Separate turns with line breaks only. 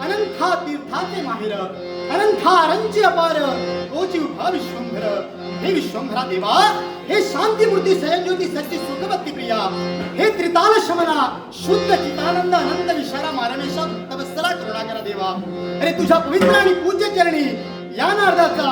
अनंता तीर्थाचे माहेर अनंता रंजी अपार ओ जीवा विश्वंभर हे विश्वंभरा देवा हे शांती मूर्ती स्वयंज्योती सच्ची सुखभक्ती प्रिया हे त्रिताल शमना शुद्ध चितानंद आनंद विशाला मारणेशा तपस्सला करुणाकरा देवा अरे तुझ्या पवित्र आणि पूज्य चरणी या नारदाचा